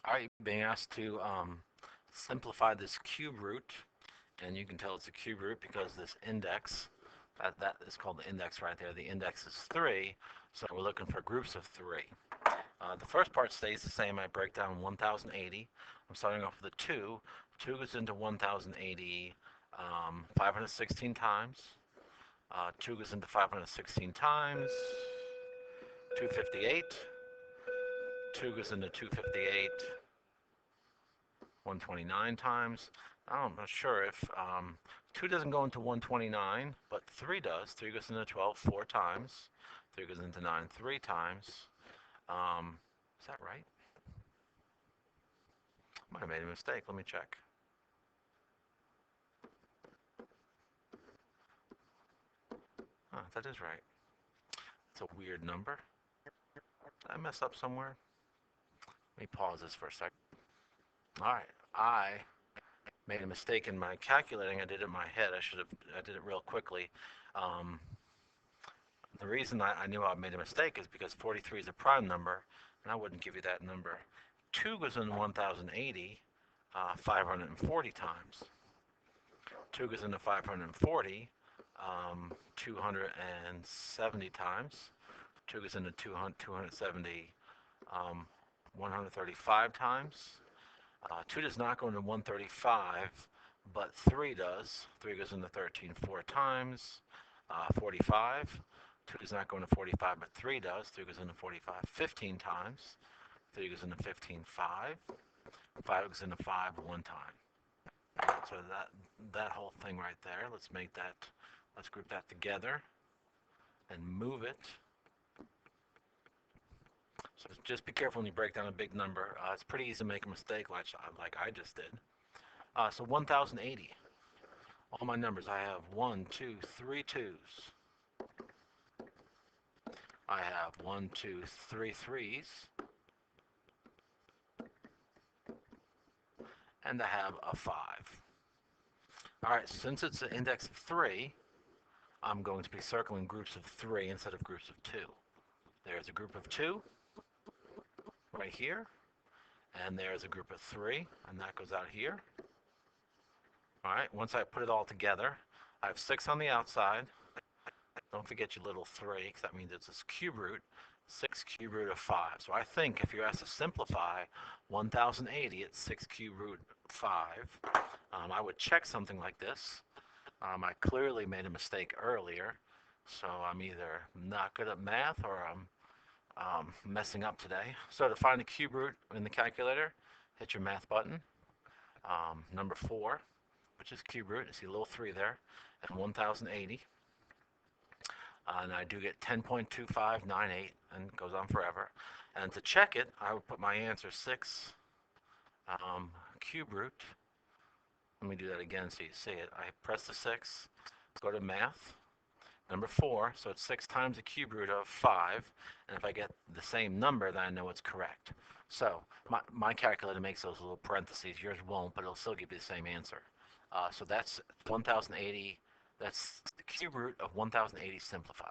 Alright, being asked to simplify this cube root, and you can tell it's a cube root because this index, that is called the index right there. The index is 3, so we're looking for groups of 3. The first part stays the same. I break down 1080. I'm starting off with a 2. 2 goes into 1080 516 times. 2 goes into 516 times. 258. 2 goes into 258 129 times. I'm not sure if 2 doesn't go into 129, but 3 does. 3 goes into 12 4 times. 3 goes into 9 3 times. Is that right? Might have made a mistake. Let me check. That is right. It's a weird number. Did I mess up somewhere? Let me pause this for a second. All right. I made a mistake in my calculating. I did it in my head. I did it real quickly. Um, The reason I knew I made a mistake is because 43 is a prime number, and I wouldn't give you that number. 2 goes into 1080 540 times. 2 goes into 540 270 times. 2 goes into 270 135 times. 2 does not go into 135, but 3 does. 3 goes into 13 4 times. 45. 2 does not go into 45, but 3 does. 3 goes into 45 15 times. 3 goes into 15 5. 5 goes into 5 1 time. So that whole thing right there, let's group that together and move it. So just be careful when you break down a big number. It's pretty easy to make a mistake like I just did. So 1080. All my numbers, I have 1, 2, 3 twos. I have 1, 2, 3 threes. And I have a 5. All right, since it's an index of 3, I'm going to be circling groups of 3 instead of groups of 2. There's a group of 2 right here, and there's a group of 3, and that goes out here. All right, once I put it all together, I have 6 on the outside. Don't forget your little 3, because that means it's this cube root. 6 cube root of 5. So I think if you're asked to simplify 1080, it's 6 cube root 5. I would check something like this. I clearly made a mistake earlier, so I'm either not good at math or I'm messing up today. So to find the cube root in the calculator, hit your math button. Number 4, which is cube root, you see a little 3 there, and 1080. And I do get 10.2598, and it goes on forever. And to check it, I would put my answer 6 cube root. Let me do that again so you see it. I press the 6, go to math, number 4, so it's 6 times the cube root of 5, and if I get the same number, then I know it's correct. So my calculator makes those little parentheses. Yours won't, but it'll still give you the same answer. So that's 1080. That's the cube root of 1080 simplified.